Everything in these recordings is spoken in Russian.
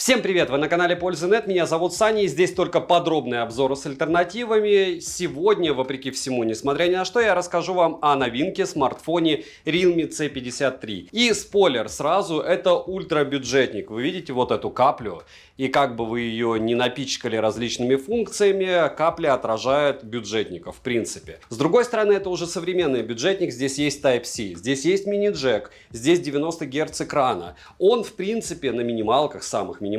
Всем привет! Вы на канале Пользы.нет, меня зовут Саня, и здесь только подробные обзоры с альтернативами. Сегодня, вопреки всему, несмотря ни на что, я расскажу вам о новинке смартфоне Realme C53. И спойлер сразу, это ультрабюджетник. Вы видите вот эту каплю? И как бы вы ее не напичкали различными функциями, капля отражает бюджетника в принципе. С другой стороны, это уже современный бюджетник, здесь есть Type-C, здесь есть мини-джек, здесь 90 Гц экрана. Он в принципе на минималках, самых минималках,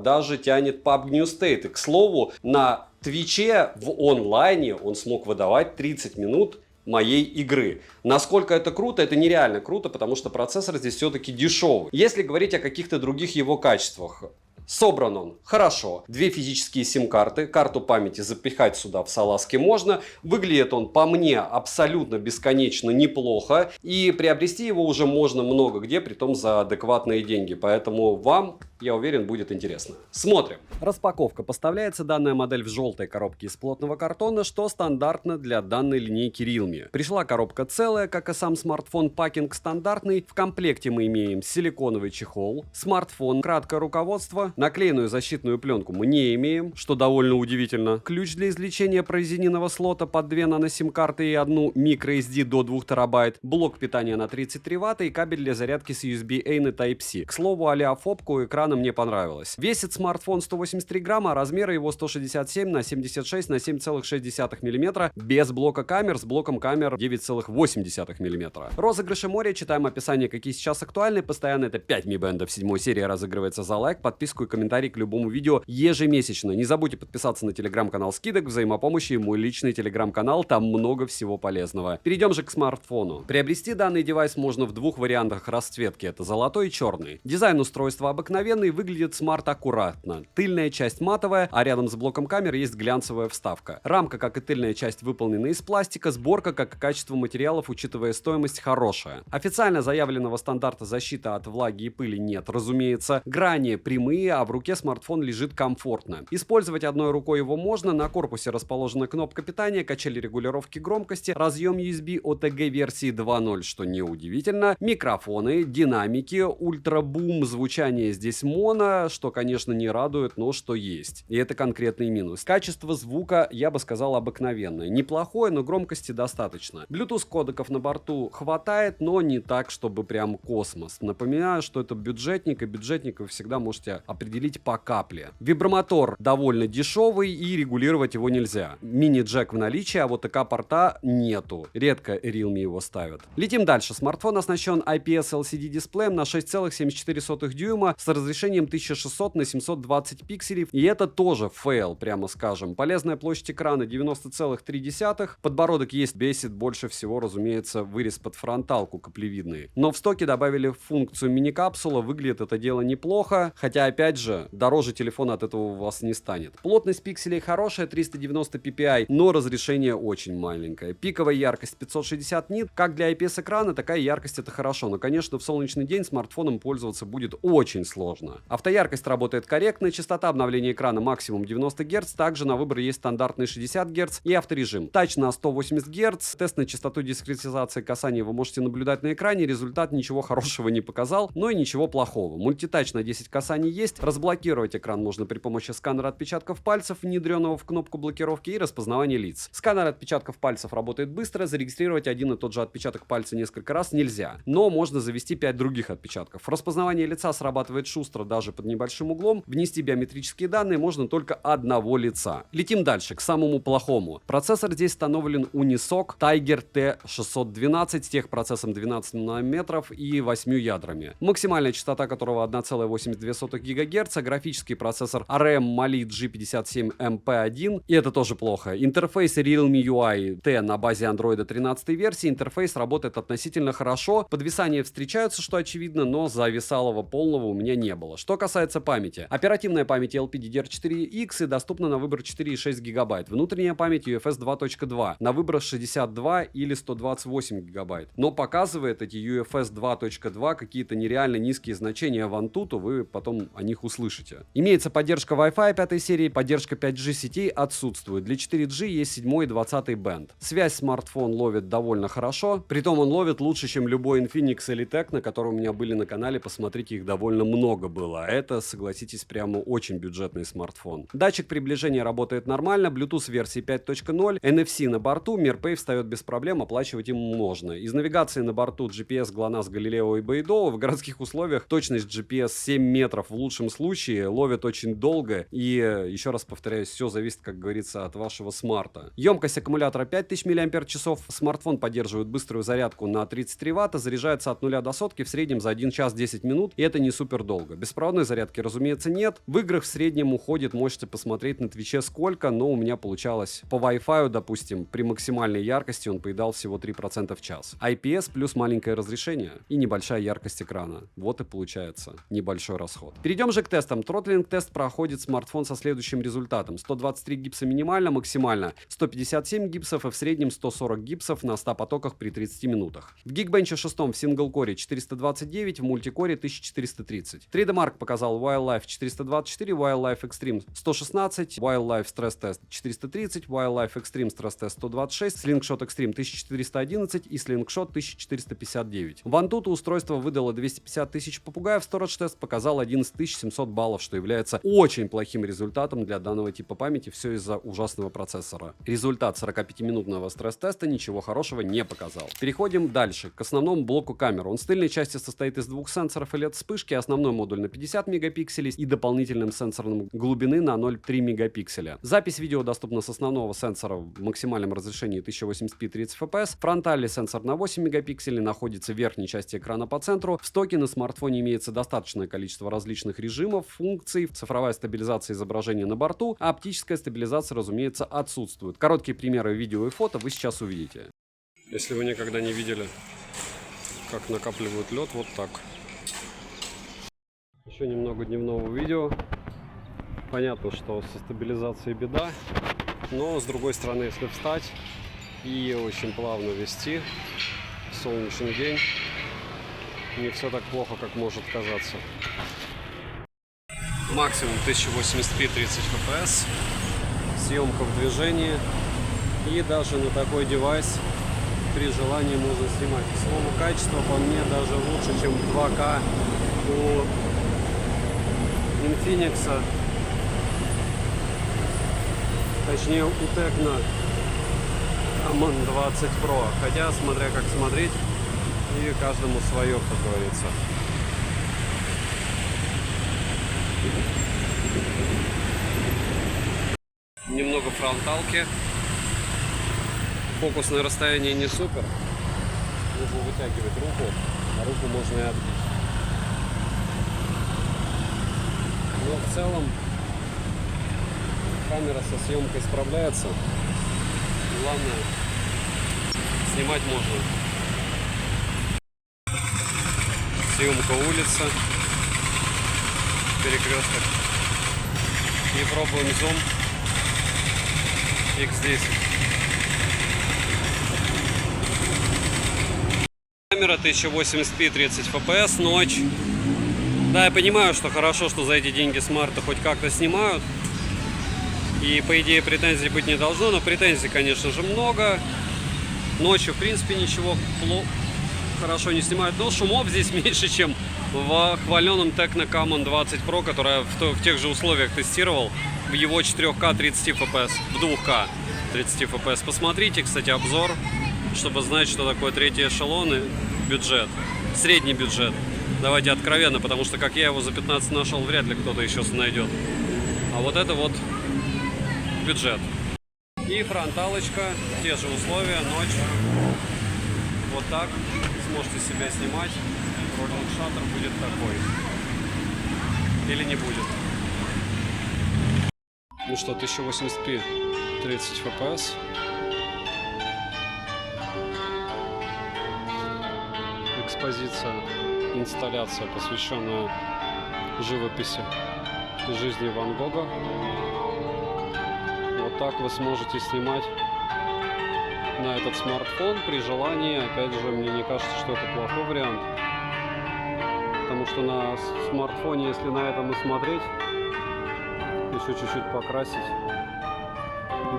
даже тянет PUBG New State. И, к слову, на Твиче в онлайне он смог выдавать 30 минут моей игры. Насколько это круто? Это нереально круто, потому что процессор здесь все-таки дешевый. Если говорить о каких-то других его качествах, собран он хорошо. Две физические сим-карты, карту памяти запихать сюда в салазки можно. Выглядит он по мне абсолютно бесконечно неплохо. И приобрести его уже можно много где, притом за адекватные деньги. Поэтому вам, я уверен, будет интересно. Смотрим. Распаковка. Поставляется данная модель в желтой коробке из плотного картона, что стандартно для данной линейки Realme. Пришла коробка целая, как и сам смартфон, пакинг стандартный. В комплекте мы имеем силиконовый чехол, смартфон, краткое руководство. Наклеенную защитную пленку мы не имеем, что довольно удивительно. Ключ для извлечения прорезиненного слота под 2 нано-сим-карты и одну microSD до 2 терабайт, блок питания на 33 Вт и кабель для зарядки с USB-A на Type-C. К слову, олеофобка у экрана мне понравилась. Весит смартфон 183 грамма, а размеры его 167 на 76 на 7,6 мм, без блока камер, с блоком камер 9,8 мм. Розыгрыши моря, читаем описание, какие сейчас актуальны. Постоянно это 5 Mi Band в 7 серии разыгрывается за лайк, подписку и комментарий к любому видео ежемесячно. Не забудьте подписаться на телеграм-канал скидок, взаимопомощи и мой личный телеграм-канал, там много всего полезного. Перейдем же к смартфону. Приобрести данный девайс можно в двух вариантах расцветки, это золотой и черный. Дизайн устройства обыкновенный, выглядит смарт аккуратно. Тыльная часть матовая, а рядом с блоком камер есть глянцевая вставка. Рамка, как и тыльная часть, выполнена из пластика, сборка, как и качество материалов, учитывая стоимость, хорошая. Официально заявленного стандарта защиты от влаги и пыли нет, разумеется. Грани прямые, а в руке смартфон лежит комфортно. Использовать одной рукой его можно. На корпусе расположена кнопка питания, качели регулировки громкости, разъем USB OTG версии 2.0, что неудивительно, микрофоны, динамики, ультрабум, звучание здесь моно, что, конечно, не радует, но что есть. И это конкретный минус. Качество звука, я бы сказал, обыкновенное. Неплохое, но громкости достаточно. Bluetooth кодеков на борту хватает, но не так, чтобы прям космос. Напоминаю, что это бюджетник, и бюджетник вы всегда можете определить по капле. Вибромотор довольно дешевый, и регулировать его нельзя. Мини-джек в наличии, а вот ТК-порта нету. Редко Realme его ставят. Летим дальше. Смартфон оснащен IPS LCD дисплеем на 6,74 дюйма с разрешением 1600 на 720 пикселей. И это тоже фейл, прямо скажем. Полезная площадь экрана 90,3. Подбородок есть, бесит больше всего, разумеется, вырез под фронталку каплевидный. Но в стоке добавили функцию мини-капсула. Выглядит это дело неплохо. Хотя, опять же, дороже телефона от этого у вас не станет. Плотность пикселей хорошая, 390 ppi, но разрешение очень маленькое. Пиковая яркость 560 нит. Как для IPS-экрана, такая яркость это хорошо. Но, конечно, в солнечный день смартфоном пользоваться будет очень сложно. Автояркость работает корректно, частота обновления экрана максимум 90 Гц. Также на выбор есть стандартный 60 Гц и авторежим. Тач на 180 Гц. Тест на частоту дискретизации касания вы можете наблюдать на экране. Результат ничего хорошего не показал, но и ничего плохого. Мультитач на 10 касаний есть. Разблокировать экран можно при помощи сканера отпечатков пальцев, внедренного в кнопку блокировки, и распознавания лиц. Сканер отпечатков пальцев работает быстро, зарегистрировать один и тот же отпечаток пальца несколько раз нельзя, но можно завести 5 других отпечатков. Распознавание лица срабатывает шустро даже под небольшим углом. Внести биометрические данные можно только одного лица. Летим дальше, к самому плохому. Процессор здесь установлен Unisoc Tiger T612 с техпроцессом 12 нанометров и 8 ядрами. Максимальная частота которого 1,82 ГГц, графический процессор ARM Mali G57MP1, и это тоже плохо. Интерфейс Realme UI T на базе Android 13 версии, интерфейс работает относительно хорошо, подвисания встречаются, что очевидно, но зависалого полного у меня не было. Что касается памяти. Оперативная память LPDDR4X и доступна на выбор 4,6 ГБ. Внутренняя память UFS 2.2 на выбор 62 или 128 ГБ. Но показывает эти UFS 2.2 какие-то нереально низкие значения в Antutu, вы потом о них услышите. Имеется поддержка Wi-Fi 5 серии, поддержка 5G сетей отсутствует. Для 4G есть 7 и 20 бенд. Связь смартфон ловит довольно хорошо, притом он ловит лучше, чем любой Infinix или Tecno, которые у меня были на канале, посмотрите, их довольно много было. Это, согласитесь, прямо очень бюджетный смартфон. Датчик приближения работает нормально, Bluetooth версии 5.0, NFC на борту, MirPay встает без проблем, оплачивать им можно. Из навигации на борту GPS, GLONASS, Galileo и Beidou. В городских условиях точность GPS 7 метров в лучшем случае, ловит очень долго. И еще раз повторяюсь, все зависит, как говорится, от вашего смарта. Емкость аккумулятора 5000 мАч. Смартфон поддерживает быструю зарядку на 33 Вт, заряжается от 0 до сотки в среднем за 1 час 10 минут, и это не супер долго. Беспроводной зарядки, разумеется, нет. В играх в среднем уходит, можете посмотреть на Твиче сколько, но у меня получалось по Wi-Fi, допустим, при максимальной яркости он поедал всего 3% в час. IPS плюс маленькое разрешение и небольшая яркость экрана. Вот и получается небольшой расход. Перейдем же к тестам. Тротлинг-тест проходит смартфон со следующим результатом. 123 гипса минимально, максимально 157 гипсов и в среднем 140 гипсов на 100 потоках при 30 минутах. В Geekbench 6 в синглкоре 429, в мультикоре 1430. 3D Mark показал Wildlife 424, Wildlife Extreme 116, Wildlife Stress Test 430, Wildlife Extreme Stress Test 126, Slingshot Extreme 1411 и Slingshot 1459. В Antutu устройство выдало 250 тысяч попугаев, Storage Test показал 11700 баллов, что является очень плохим результатом для данного типа памяти, все из-за ужасного процессора. Результат 45-минутного стресс-теста ничего хорошего не показал. Переходим дальше, к основному блоку камер. Он в тыльной части состоит из двух сенсоров и LED-вспышки, основной модуль на 50 мегапикселей и дополнительным сенсором глубины на 0,3 мегапикселя. Запись видео доступна с основного сенсора в максимальном разрешении 1080p 30 fps. Фронтальный сенсор на 8 мегапикселей находится в верхней части экрана по центру. В стоке на смартфоне имеется достаточное количество различных режимов, функций, цифровая стабилизация изображения на борту, а оптическая стабилизация, разумеется, отсутствует. Короткие примеры видео и фото вы сейчас увидите. Если вы никогда не видели, как накапливают лед, вот так. Еще немного дневного видео. Понятно, что со стабилизацией беда, но с другой стороны, если встать и очень плавно вести в солнечный день, не все так плохо, как может казаться. Максимум 1080p 30 fps, съемка в движении, и даже на такой девайс при желании можно снимать. К слову, качество по мне даже лучше, чем 2К у Infinix, точнее у Tecno Common 20 Pro, хотя смотря как смотреть, и каждому свое, как говорится. Немного фронталки. Фокусное расстояние не супер. Нужно вытягивать руку, а руку можно и отбить. Но в целом камера со съемкой справляется. Главное, снимать можно. Съемка улица, перекресток. И пробуем зум X10. Камера 1080p 30 fps, ночь. Да, я понимаю, что хорошо, что за эти деньги смарты хоть как-то снимают. И по идее претензий быть не должно, но претензий, конечно же, много. Ночью, в принципе, ничего хорошо не снимают. Но шумов здесь меньше, чем в хваленном Tecno Common 20 Pro, который я в тех же условиях тестировал. В его 4К 30 fps, в 2К 30 fps. Посмотрите, кстати, обзор, чтобы знать, что такое третий эшелон и бюджет. Средний бюджет. Давайте откровенно, потому что как я его за 15 нашел, вряд ли кто-то еще найдет. А вот это вот бюджет. И фронталочка, те же условия, ночь. Вот так сможете себя снимать. Роллинг шаттер будет такой. Или не будет. Ну что, 1080p 30 fps. Экспозиция, инсталляция, посвященная живописи и жизни Ван Гога. Вот так вы сможете снимать на этот смартфон при желании. Опять же, мне не кажется, что это плохой вариант, потому что на смартфоне, если на этом и смотреть, еще чуть-чуть покрасить,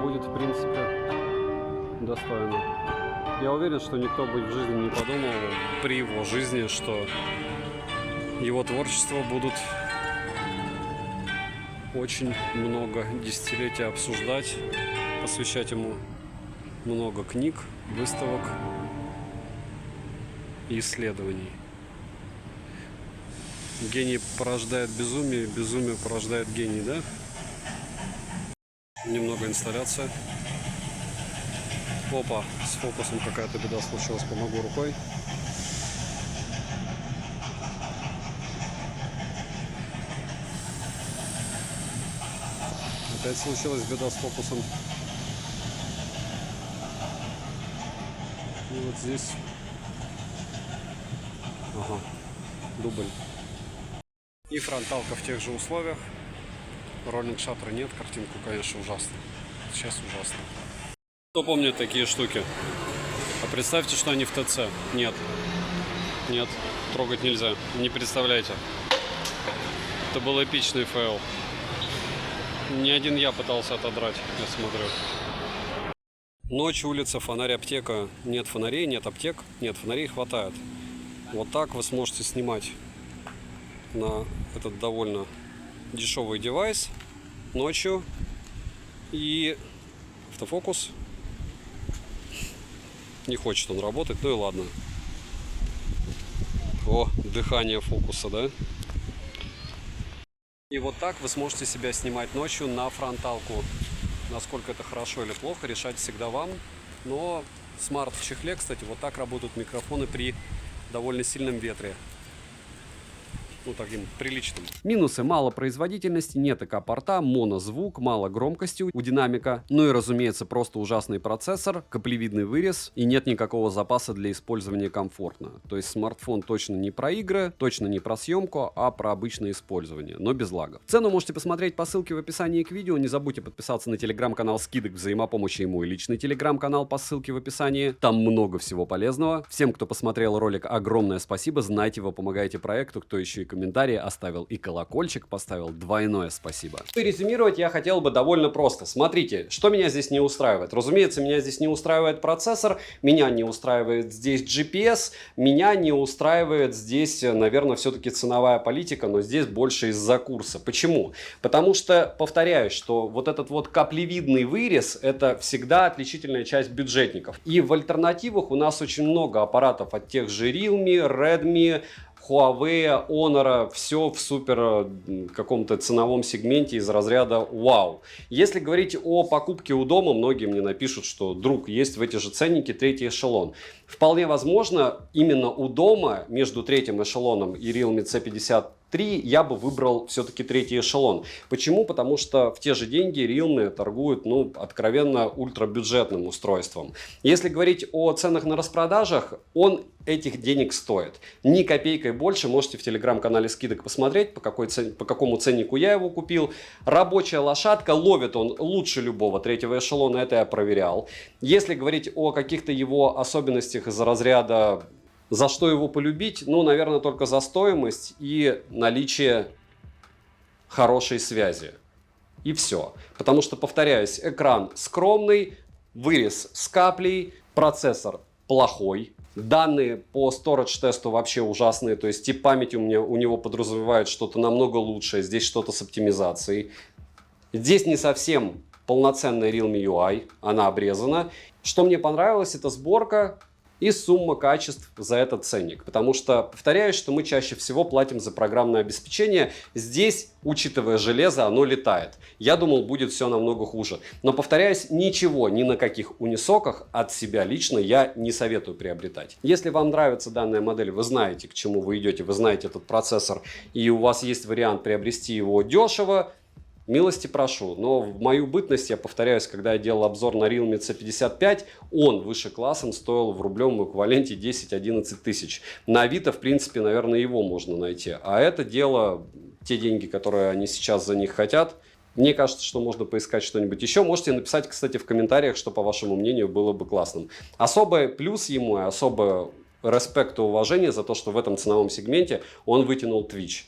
будет в принципе достойно. Я уверен, что никто бы в жизни не подумал при его жизни, что его творчество будут очень много десятилетий обсуждать, посвящать ему много книг, выставок и исследований. Гений порождает безумие, безумие порождает гений, да? Немного инсталляция. Опа, с фокусом какая-то беда случилась, помогу рукой. Опять случилась беда с фокусом. И вот здесь. Ага, дубль. И фронталка в тех же условиях. Роллинг шаттера нет, картинку, конечно, ужасно. Сейчас ужасно. Кто помнит такие штуки? А представьте, что они в ТЦ. Нет. Нет, трогать нельзя. Не представляете. Это был эпичный фейл. Не один я пытался отодрать, я смотрю. Ночь, улица, фонарь, аптека. Нет фонарей, нет аптек. Нет, фонарей хватает. Вот так вы сможете снимать на этот довольно дешевый девайс ночью. И автофокус. Не хочет он работать, ну и ладно. О, дыхание фокуса, да? И вот так вы сможете себя снимать ночью на фронталку. Насколько это хорошо или плохо, решать всегда вам. Но смарт в чехле, кстати, вот так работают микрофоны при довольно сильном ветре. Ну, таким приличным. Минусы: мало производительности, нет ЭК-порта, монозвук, мало громкости у динамика. Ну и, разумеется, просто ужасный процессор, каплевидный вырез и нет никакого запаса для использования комфортно. То есть смартфон точно не про игры, точно не про съемку, а про обычное использование, но без лагов. Цену можете посмотреть по ссылке в описании к видео. Не забудьте подписаться на телеграм-канал скидок взаимопомощи и мой личный телеграм-канал по ссылке в описании. Там много всего полезного. Всем, кто посмотрел ролик, огромное спасибо. Знайте, вы помогаете проекту. Кто еще и комментарии оставил и колокольчик поставил, двойное спасибо. И резюмировать я хотел бы довольно просто. Смотрите, что меня здесь не устраивает. Разумеется, меня здесь не устраивает процессор, меня не устраивает здесь GPS, меня не устраивает здесь, наверное, все-таки ценовая политика, но здесь больше из-за курса. Почему? Потому что, повторяюсь, что вот этот вот каплевидный вырез — это всегда отличительная часть бюджетников. И в альтернативах у нас очень много аппаратов от тех же Realme, Redmi, Huawei, Honor, все в супер каком-то ценовом сегменте из разряда вау. Если говорить о покупке у дома, многие мне напишут, что, друг, есть в эти же ценники третий эшелон. Вполне возможно, именно у дома между третьим эшелоном и Realme C53 я бы выбрал все-таки третий эшелон. Почему? Потому что в те же деньги Realme торгуют, ну, откровенно ультрабюджетным устройством. Если говорить о ценах на распродажах, он этих денег стоит. Ни копейкой больше. Можете в телеграм-канале скидок посмотреть, по какому ценнику я его купил. Рабочая лошадка, ловит он лучше любого третьего эшелона, это я проверял. Если говорить о каких-то его особенностях из разряда за что его полюбить, ну, наверное, только за стоимость и наличие хорошей связи. И все. Потому что, повторяюсь, экран скромный, вырез с каплей, процессор плохой. Данные по storage тесту вообще ужасные, то есть тип памяти у него подразумевает что-то намного лучшее, здесь что-то с оптимизацией. Здесь не совсем полноценная Realme UI, она обрезана. Что мне понравилось, это сборка и сумма качеств за этот ценник. Потому что, повторяюсь, что мы чаще всего платим за программное обеспечение. Здесь, учитывая железо, оно летает. Я думал, будет все намного хуже. Но, повторяюсь, ничего, ни на каких унисоках от себя лично я не советую приобретать. Если вам нравится данная модель, вы знаете, к чему вы идете, вы знаете этот процессор, и у вас есть вариант приобрести его дешево, милости прошу. Но в мою бытность, я повторяюсь, когда я делал обзор на Realme C55, он выше классом стоил в рублевом эквиваленте 10-11 тысяч. На Авито, в принципе, наверное, его можно найти. А это дело, те деньги, которые они сейчас за них хотят, мне кажется, что можно поискать что-нибудь еще. Можете написать, кстати, в комментариях, что, по вашему мнению, было бы классным. Особый плюс ему и особое респект и уважение за то, что в этом ценовом сегменте он вытянул Twitch.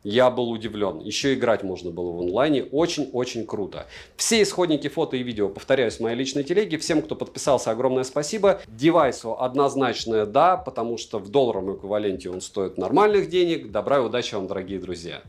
Я был удивлен. Еще играть можно было в онлайне. Очень-очень круто. Все исходники фото и видео, повторяюсь, в моей личной телеге. Всем, кто подписался, огромное спасибо. Девайсу однозначное да, потому что в долларовом эквиваленте он стоит нормальных денег. Добра и удачи вам, дорогие друзья.